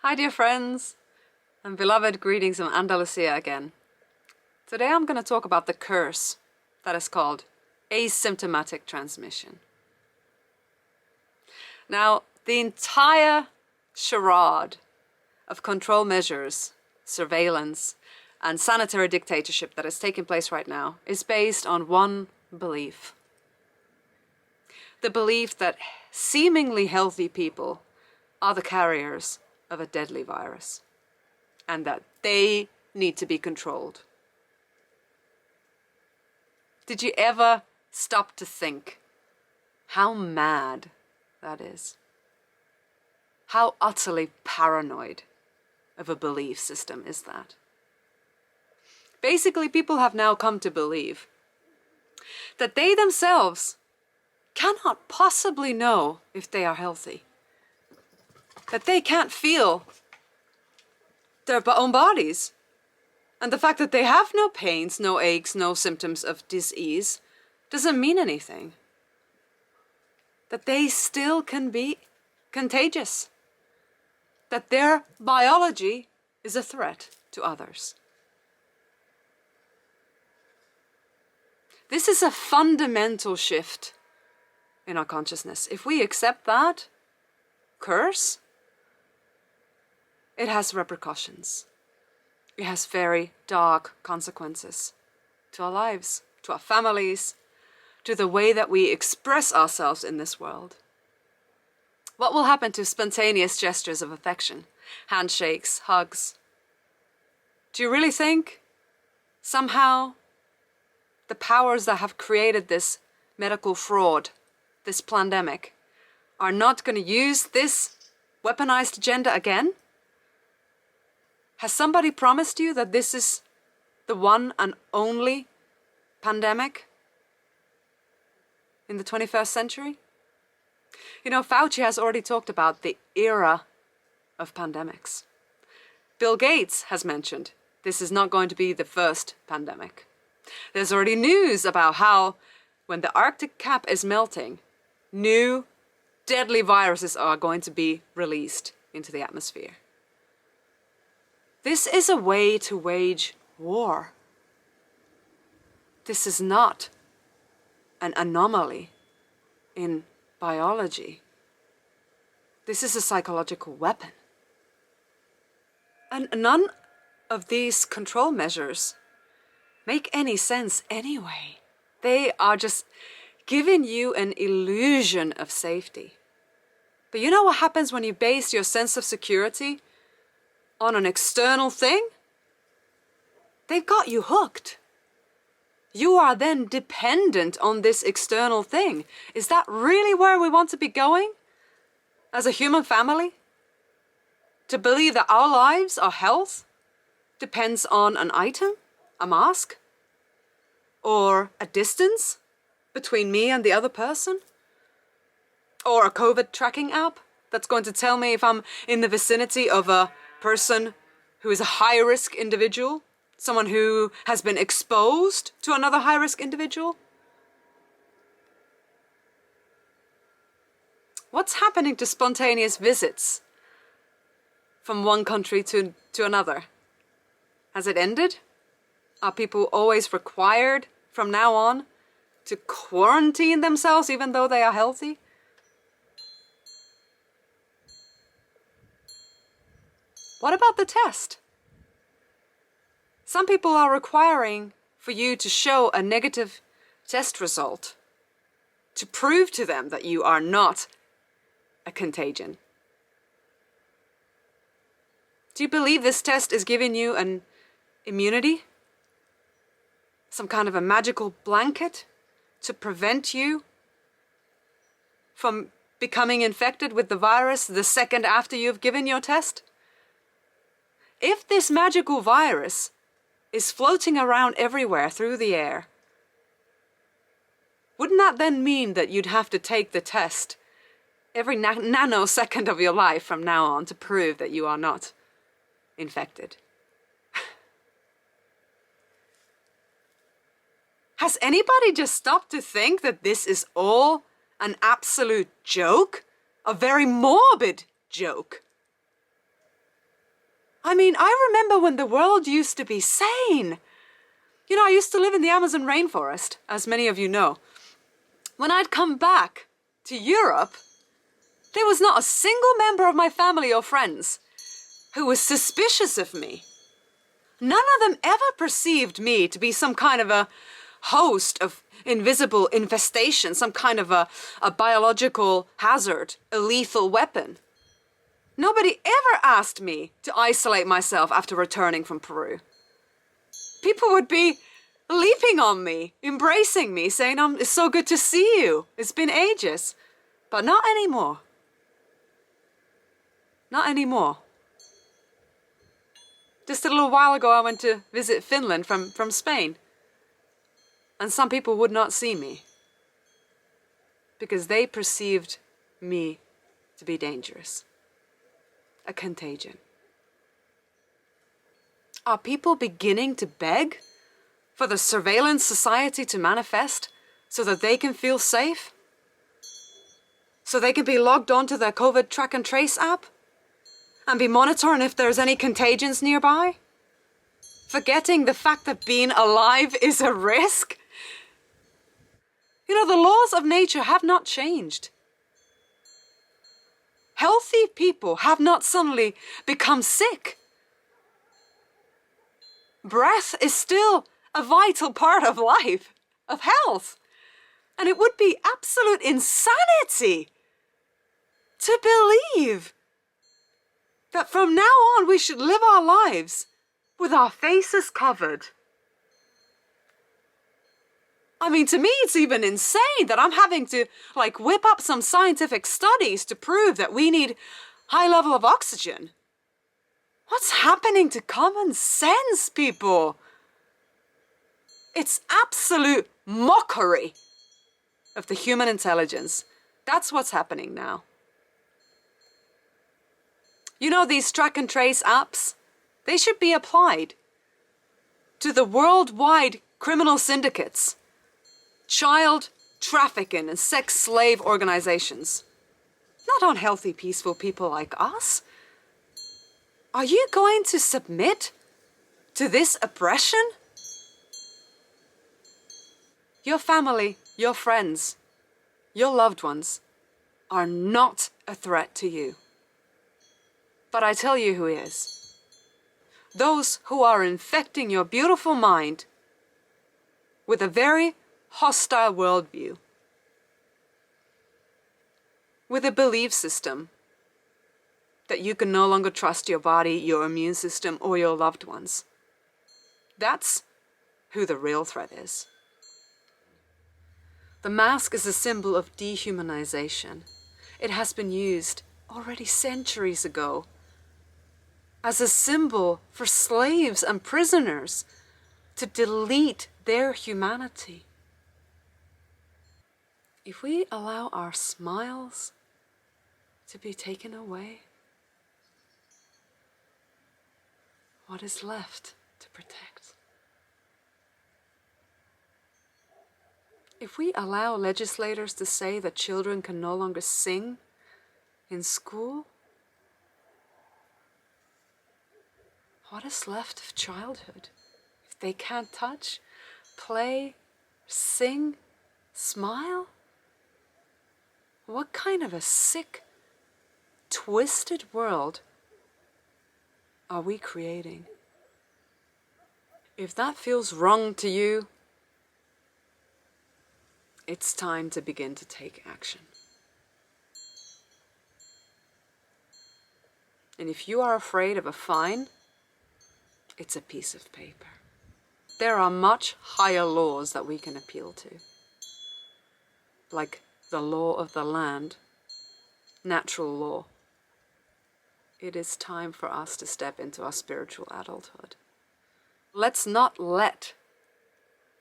Hi dear friends, and beloved greetings from Andalusia again. Today I'm going to talk about the curse that is called asymptomatic transmission. Now, the entire charade of control measures, surveillance, and sanitary dictatorship that is taking place right now is based on one belief. The belief that seemingly healthy people are the carriers of a deadly virus, and that they need to be controlled. Did you ever stop to think how mad that is? How utterly paranoid of a belief system is that? Basically, people have now come to believe that they themselves cannot possibly know if they are healthy. That they can't feel their own bodies. And the fact that they have no pains, no aches, no symptoms of disease doesn't mean anything. That they still can be contagious. That their biology is a threat to others. This is a fundamental shift in our consciousness. If we accept that curse, it has repercussions. It has very dark consequences to our lives, to our families, to the way that we express ourselves in this world. What will happen to spontaneous gestures of affection, handshakes, hugs? Do you really think somehow the powers that have created this medical fraud, this pandemic, are not going to use this weaponized agenda again? Has somebody promised you that this is the one and only pandemic in the 21st century? You know, Fauci has already talked about the era of pandemics. Bill Gates has mentioned this is not going to be the first pandemic. There's already news about how when the Arctic cap is melting, new deadly viruses are going to be released into the atmosphere. This is a way to wage war. This is not an anomaly in biology. This is a psychological weapon. And none of these control measures make any sense anyway. They are just giving you an illusion of safety. But you know what happens when you base your sense of security on an external thing? They've got you hooked. You are then dependent on this external thing. Is that really where we want to be going as a human family? To believe that our lives, our health, depends on an item, a mask, or a distance between me and the other person? Or a COVID tracking app that's going to tell me if I'm in the vicinity of a person who is a high-risk individual, someone who has been exposed to another high-risk individual? What's happening to spontaneous visits from one country to another? Has it ended? Are people always required from now on to quarantine themselves even though they are healthy? What about the test? Some people are requiring for you to show a negative test result to prove to them that you are not a contagion. Do you believe this test is giving you an immunity? Some kind of a magical blanket to prevent you from becoming infected with the virus the second after you've given your test? If this magical virus is floating around everywhere through the air, wouldn't that then mean that you'd have to take the test every nanosecond of your life from now on to prove that you are not infected? Has anybody just stopped to think that this is all an absolute joke? A very morbid joke? I mean, I remember when the world used to be sane. You know, I used to live in the Amazon rainforest, as many of you know. When I'd come back to Europe, there was not a single member of my family or friends who was suspicious of me. None of them ever perceived me to be some kind of a host of invisible infestation, some kind of a biological hazard, a lethal weapon. Nobody ever asked me to isolate myself after returning from Peru. People would be leaping on me, embracing me, saying, it's so good to see you. It's been ages. But not anymore. Not anymore. Just a little while ago, I went to visit Finland from Spain. And some people would not see me because they perceived me to be dangerous. A contagion. Are people beginning to beg for the surveillance society to manifest so that they can feel safe? So they can be logged onto their COVID track and trace app and be monitoring if there's any contagions nearby? Forgetting the fact that being alive is a risk? You know, the laws of nature have not changed. Healthy people have not suddenly become sick. Breath is still a vital part of life, of health. And it would be absolute insanity to believe that from now on we should live our lives with our faces covered. I mean, to me, it's even insane that I'm having to whip up some scientific studies to prove that we need high level of oxygen. What's happening to common sense, people? It's absolute mockery of the human intelligence. That's what's happening now. You know, these track and trace apps, they should be applied to the worldwide criminal syndicates, child trafficking and sex slave organizations. Not on healthy, peaceful people like us. Are you going to submit to this oppression? Your family, your friends, your loved ones are not a threat to you. But I tell you who is. Those who are infecting your beautiful mind with a very hostile worldview, with a belief system that you can no longer trust your body, your immune system, or your loved ones. That's who the real threat is. The mask is a symbol of dehumanization. It has been used already centuries ago as a symbol for slaves and prisoners to delete their humanity. If we allow our smiles to be taken away, what is left to protect? If we allow legislators to say that children can no longer sing in school, what is left of childhood? If they can't touch, play, sing, smile? What kind of a sick, twisted world are we creating? If that feels wrong to you, it's time to begin to take action. And if you are afraid of a fine, it's a piece of paper. There are much higher laws that we can appeal to, like the law of the land, natural law. It is time for us to step into our spiritual adulthood. Let's not let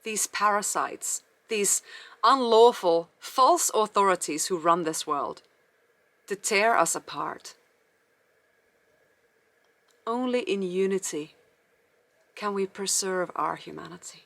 these parasites, these unlawful, false authorities who run this world, to tear us apart. Only in unity can we preserve our humanity.